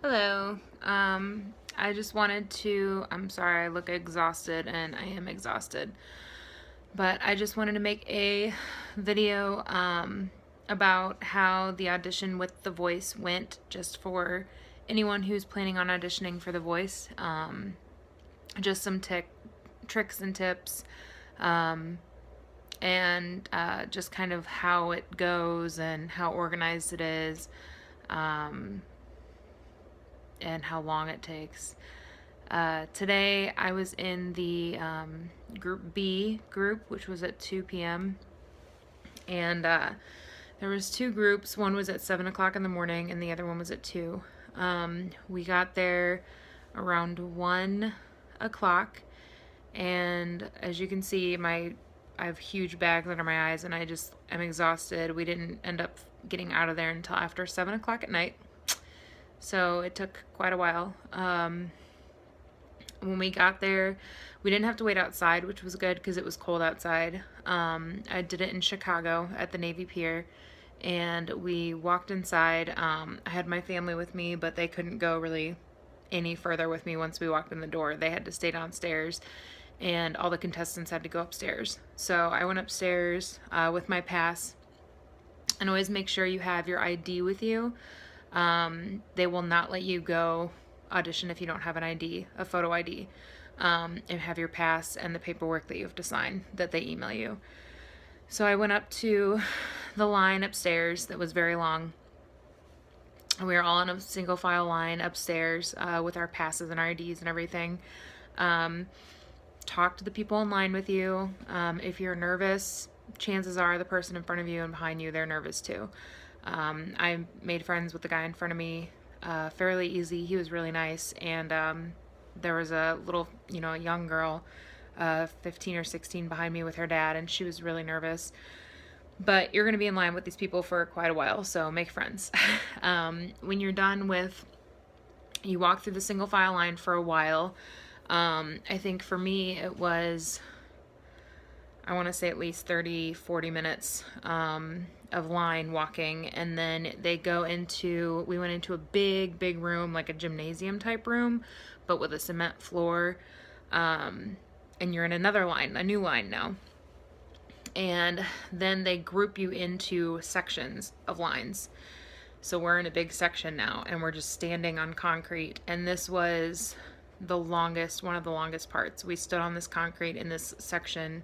Hello. I just wanted to, I'm sorry, I look exhausted and I am exhausted, but I just wanted to make a video about how the audition with The Voice went, just for anyone who's planning on auditioning for The Voice. Just some tricks and tips, and just kind of how it goes and how organized it is. And how long it takes. Today I was in the group B group, which was at 2 p.m. and there was two groups. One was at 7 o'clock in the morning and the other one was at 2. We got there around 1 o'clock, and as you can see, I have huge bags under my eyes and I just am exhausted. We didn't end up getting out of there until after 7 o'clock at night. So it took quite a while. When we got there, we didn't have to wait outside, which was good because it was cold outside. I did it in Chicago at the Navy Pier, and we walked inside. I had my family with me, but they couldn't go really any further with me once we walked in the door. They had to stay downstairs, and all the contestants had to go upstairs. So I went upstairs with my pass, and always make sure you have your ID with you. They will not let you go audition if you don't have an ID, a photo ID, and have your pass and the paperwork that you have to sign that they email you. So I went up to the line upstairs that was very long. We were all in a single file line upstairs with our passes and our IDs and everything. Talk to the people in line with you. If you're nervous, chances are the person in front of you and behind you, they're nervous too. I made friends with the guy in front of me fairly easy. He was really nice, and there was a little, a young girl, 15 or 16, behind me with her dad, and she was really nervous. But you're going to be in line with these people for quite a while, so make friends. When you're done you walk through the single file line for a while. I think for me it was, I want to say at least 30-40 minutes of line walking, and then we went into a big room, like a gymnasium type room, but with a cement floor, and you're in another line, a new line now. And then they group you into sections of lines. So we're in a big section now, and we're just standing on concrete, and this was one of the longest parts. We stood on this concrete in this section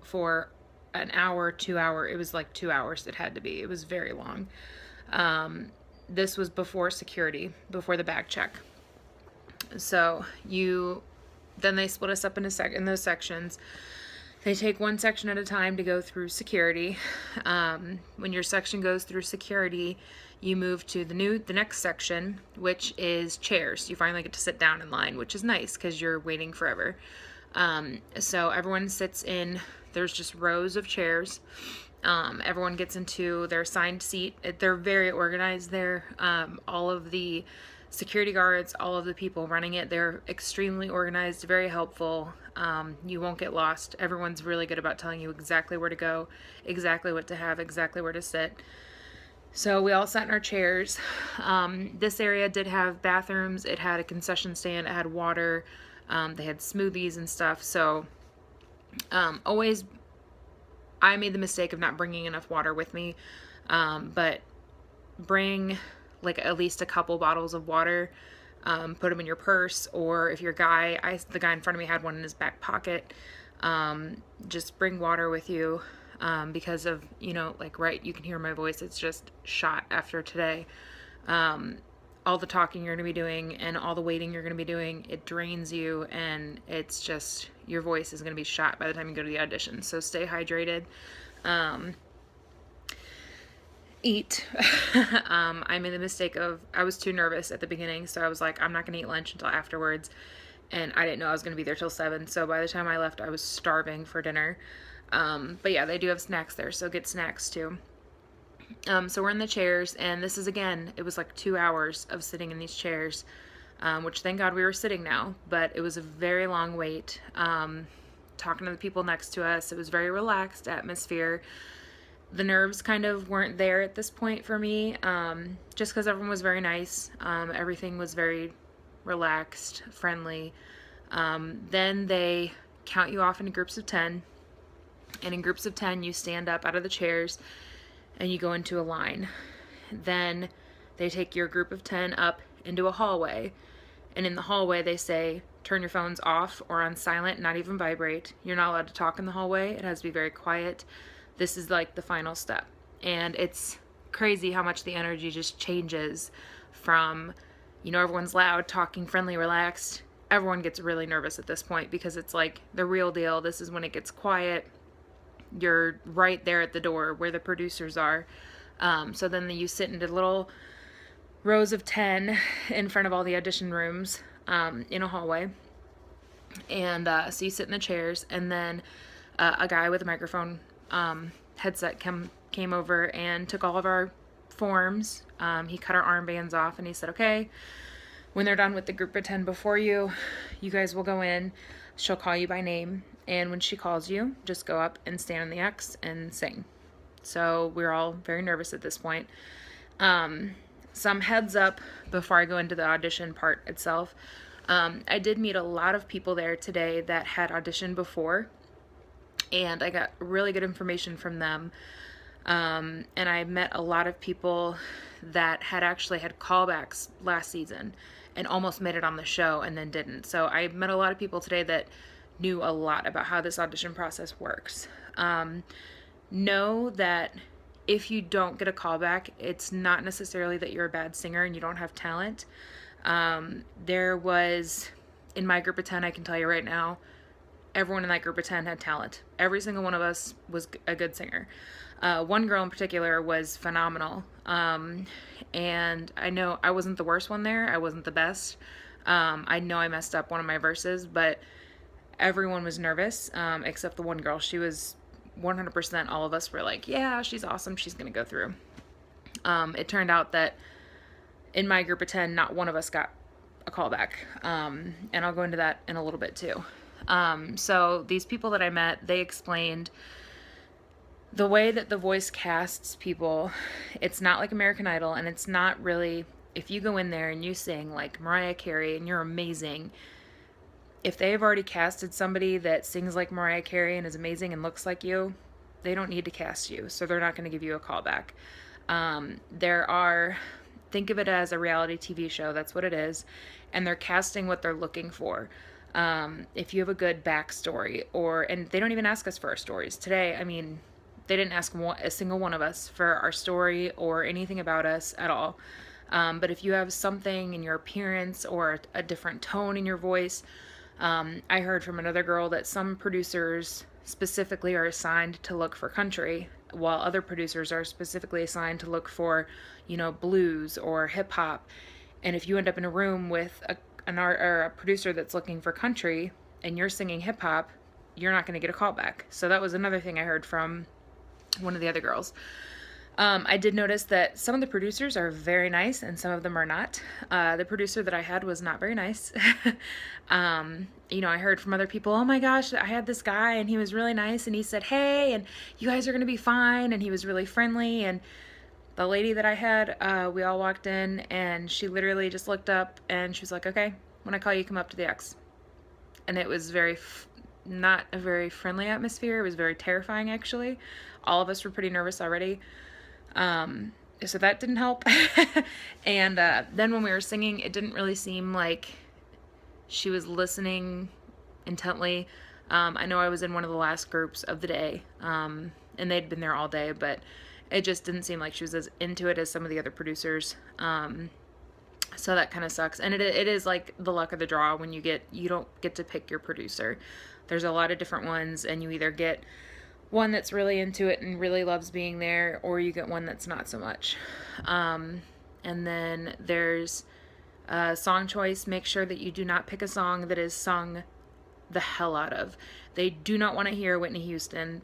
for an hour, 2 hours. It was like 2 hours. It had to be. It was very long. This was before security, before the bag check. So then they split us up in those sections. They take one section at a time to go through security. When your section goes through security, you move to the next section, which is chairs. You finally get to sit down in line, which is nice because you're waiting forever. So everyone sits in, there's just rows of chairs. Everyone gets into their assigned seat. They're very organized there. All of the security guards, all of the people running it, they're extremely organized, very helpful. You won't get lost. Everyone's really good about telling you exactly where to go, exactly what to have, exactly where to sit. So we all sat in our chairs. This area did have bathrooms. It had a concession stand. It had water. They had smoothies and stuff. So I made the mistake of not bringing enough water with me, but bring like at least a couple bottles of water. Put them in your purse, or if you're the guy in front of me had one in his back pocket. Just bring water with you, because of, you can hear my voice. It's just shot after today. All the talking you're going to be doing and all the waiting you're going to be doing, it drains you, and it's just, your voice is going to be shot by the time you go to the audition. So stay hydrated. Eat. I made the mistake I was too nervous at the beginning, so I was like, I'm not going to eat lunch until afterwards, and I didn't know I was going to be there till 7, so by the time I left, I was starving for dinner. But yeah, they do have snacks there, so get snacks too. So we're in the chairs, and this is, again, it was like 2 hours of sitting in these chairs, which thank God we were sitting now, but it was a very long wait. Talking to the people next to us, it was very relaxed atmosphere. The nerves kind of weren't there at this point for me, just because everyone was very nice. Everything was very relaxed, friendly. Then they count you off into groups of 10, and in groups of 10 you stand up out of the chairs and you go into a line. Then they take your group of 10 up into a hallway, and in the hallway they say, turn your phones off or on silent, not even vibrate. You're not allowed to talk in the hallway. It has to be very quiet. This is like the final step. And it's crazy how much the energy just changes from, everyone's loud, talking, friendly, relaxed. Everyone gets really nervous at this point because it's like the real deal. This is when it gets quiet. You're right there at the door where the producers are. So then you sit into little rows of 10 in front of all the audition rooms in a hallway. And so you sit in the chairs, and then a guy with a microphone headset came over and took all of our forms. He cut our armbands off, and he said, okay, when they're done with the group of 10 before you, you guys will go in. She'll call you by name, and when she calls you, just go up and stand on the X and sing. So we're all very nervous at this point. Some heads up before I go into the audition part itself. I did meet a lot of people there today that had auditioned before, and I got really good information from them. And I met a lot of people that had actually had callbacks last season and almost made it on the show and then didn't. So I met a lot of people today that knew a lot about how this audition process works. Know that if you don't get a callback, it's not necessarily that you're a bad singer and you don't have talent. There was, in my group of 10, I can tell you right now, everyone in that group of 10 had talent. Every single one of us was a good singer. One girl in particular was phenomenal. And I know I wasn't the worst one there. I wasn't the best. I know I messed up one of my verses, but everyone was nervous, except the one girl. She was 100%, all of us were like, yeah, she's awesome. She's going to go through. It turned out that in my group of 10, not one of us got a callback. And I'll go into that in a little bit too. So these people that I met, they explained the way that The Voice casts people. It's not like American Idol, and it's not really, if you go in there and you sing like Mariah Carey and you're amazing, if they've already casted somebody that sings like Mariah Carey and is amazing and looks like you, they don't need to cast you, so they're not going to give you a callback. Think of it as a reality TV show, that's what it is, and they're casting what they're looking for. If you have a good backstory, and they don't even ask us for our stories. Today, they didn't ask a single one of us for our story or anything about us at all. But if you have something in your appearance or a different tone in your voice, I heard from another girl that some producers specifically are assigned to look for country, while other producers are specifically assigned to look for, blues or hip hop. And if you end up in a room with a producer that's looking for country and you're singing hip hop, you're not going to get a call back. So that was another thing I heard from one of the other girls. I did notice that some of the producers are very nice and some of them are not. The producer that I had was not very nice. I heard from other people, oh my gosh, I had this guy and he was really nice and he said, hey, and you guys are going to be fine. And he was really friendly. And the lady that I had, we all walked in and she literally just looked up and she was like, okay, when I call you, come up to the X. And it was not a very friendly atmosphere. It was very terrifying, actually. All of us were pretty nervous already. So that didn't help. And then when we were singing, it didn't really seem like she was listening intently. I know I was in one of the last groups of the day, and they'd been there all day, but it just didn't seem like she was as into it as some of the other producers. So that kind of sucks. And it is like the luck of the draw when you don't get to pick your producer. There's a lot of different ones, and you either get one that's really into it and really loves being there, or you get one that's not so much. And then there's song choice. Make sure that you do not pick a song that is sung the hell out of. They do not want to hear Whitney Houston.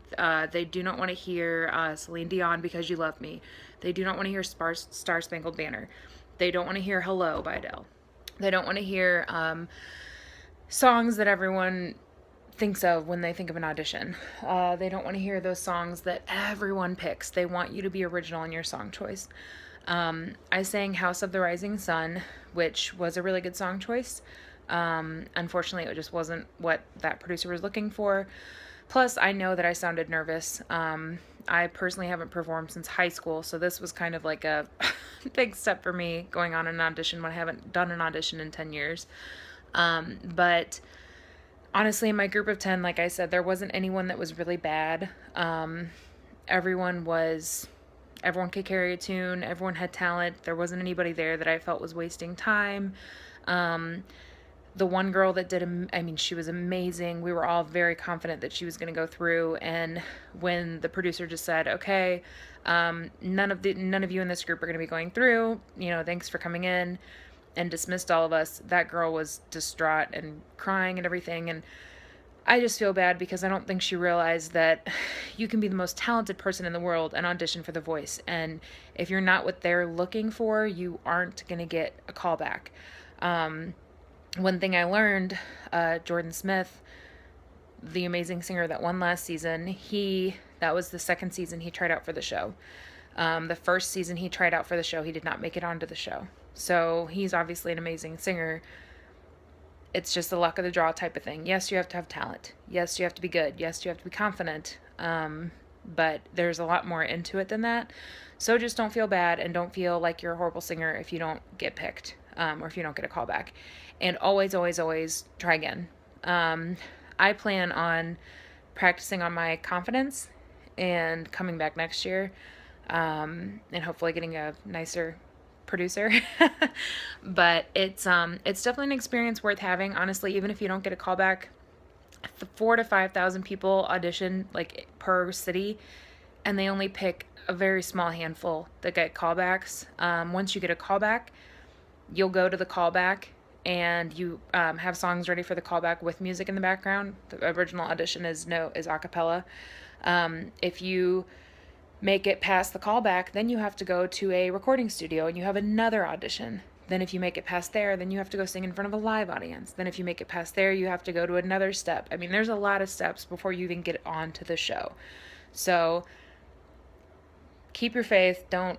They do not want to hear Celine Dion, Because You Love Me. They do not want to hear Star Spangled Banner. They don't want to hear Hello by Adele. They don't want to hear songs that everyone thinks of when they think of an audition. They don't want to hear those songs that everyone picks. They want you to be original in your song choice. I sang House of the Rising Sun, which was a really good song choice. Unfortunately, it just wasn't what that producer was looking for. Plus, I know that I sounded nervous. I personally haven't performed since high school, so this was kind of like a big step for me going on an audition when I haven't done an audition in 10 years. But honestly, in my group of 10, like I said, there wasn't anyone that was really bad. Everyone could carry a tune. Everyone had talent. There wasn't anybody there that I felt was wasting time. The one girl that she was amazing. We were all very confident that she was going to go through. And when the producer just said, okay, none of you in this group are going to be going through, thanks for coming in, and dismissed all of us, that girl was distraught and crying and everything. And I just feel bad because I don't think she realized that you can be the most talented person in the world and audition for The Voice. And if you're not what they're looking for, you aren't going to get a callback. One thing I learned, Jordan Smith, the amazing singer that won last season, that was the second season he tried out for the show. The first season he tried out for the show, he did not make it onto the show. So he's obviously an amazing singer. It's just the luck of the draw type of thing. Yes, you have to have talent. Yes, you have to be good. Yes, you have to be confident. But there's a lot more into it than that. So just don't feel bad and don't feel like you're a horrible singer if you don't get picked, or if you don't get a call back. And always, always, always try again. I plan on practicing on my confidence and coming back next year, and hopefully getting a nicer producer. But it's definitely an experience worth having. Honestly, even if you don't get a call back, 4,000 to 5,000 people audition like per city, and they only pick a very small handful that get callbacks. Once you get a callback, you'll go to the callback and you have songs ready for the callback with music in the background. The original audition is a cappella. If you make it past the callback, then you have to go to a recording studio and you have another audition. Then if you make it past there, then you have to go sing in front of a live audience. Then if you make it past there, you have to go to another step. I mean, there's a lot of steps before you even get onto the show. So keep your faith. Don't,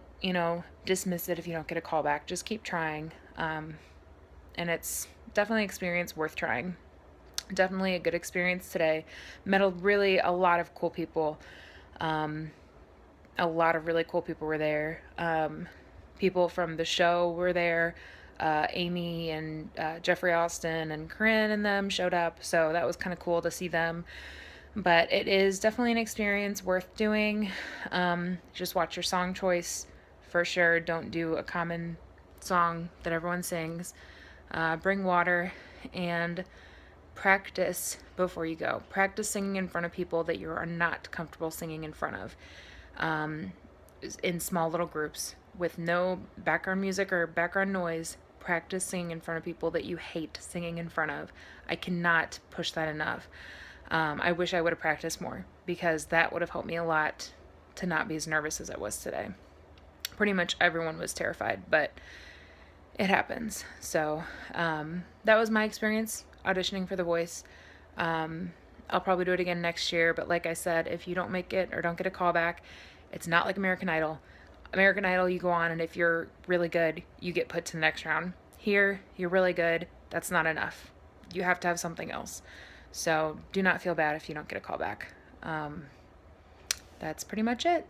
dismiss it if you don't get a callback. Just keep trying. And it's definitely an experience worth trying. Definitely a good experience today. Met a lot of cool people. A lot of really cool people were there. People from the show were there. Amy and Jeffrey Austin and Corinne and them showed up. So that was kind of cool to see them. But it is definitely an experience worth doing. Just watch your song choice for sure. Don't do a common song that everyone sings. Bring water and practice before you go. Practice singing in front of people that you are not comfortable singing in front of, in small little groups with no background music or background noise. Practice singing in front of people that you hate singing in front of. I cannot push that enough. I wish I would have practiced more because that would have helped me a lot to not be as nervous as I was today. Pretty much everyone was terrified, but it happens. So that was my experience auditioning for The Voice. I'll probably do it again next year, but like I said, if you don't make it or don't get a call back, it's not like American Idol. American Idol, you go on, and if you're really good, you get put to the next round. Here, you're really good. That's not enough. You have to have something else. So do not feel bad if you don't get a call back. That's pretty much it.